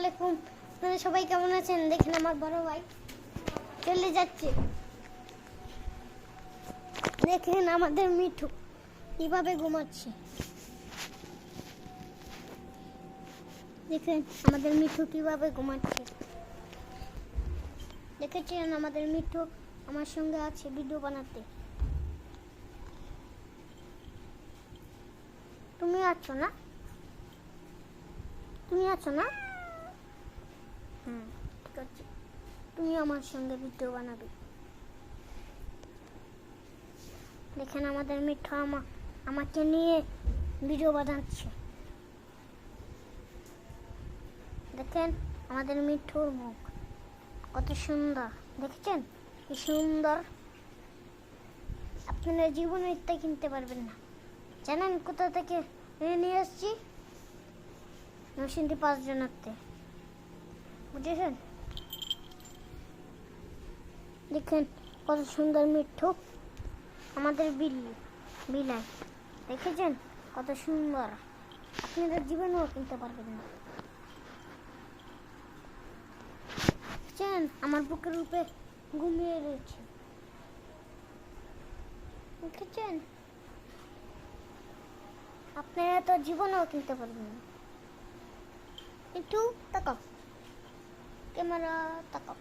আলাইকুম। আপনারা সবাই কেমন আছেন? দেখেন আমার বড় ভাই চলে যাচ্ছে। দেখেন আমাদের মিঠু কিভাবে ঘুমাচ্ছে। দেখেন আমাদের মিঠু কিভাবে ঘুমাচ্ছে। দেখেছেন আমাদের মিঠু আমার সঙ্গে আছে ভিডিও বানাতে। তুমি আছো না? তুমি আছো না? ঠিক আছে, তুমি আমার সঙ্গে ভিডিও বানাবে। দেখেন আমাদের মিঠু আমাকে নিয়ে ভিডিও বানাচ্ছে। দেখেন আমাদের মিঠুর মুখ কত সুন্দর, দেখেছেন কি সুন্দর। আপনারা জীবনে এটা কিনতে পারবেন না। জানেন কোথা থেকে নিয়ে আসছি? নরসিংদী 5 জনাতে, বুঝেছেন? দেখেন কত সুন্দর মিঠু আমাদের বিলাই, দেখেছেন কত সুন্দর। আপনারা জীবনেও কিনতে পারবেন না। দেখছেন আমার বুকের উপরে ঘুমিয়ে রয়েছে, দেখেছেন? আপনারা তো জীবনেও কিনতে পারবেন না। একটু তাকাও, ক্যামেরা তাকাও।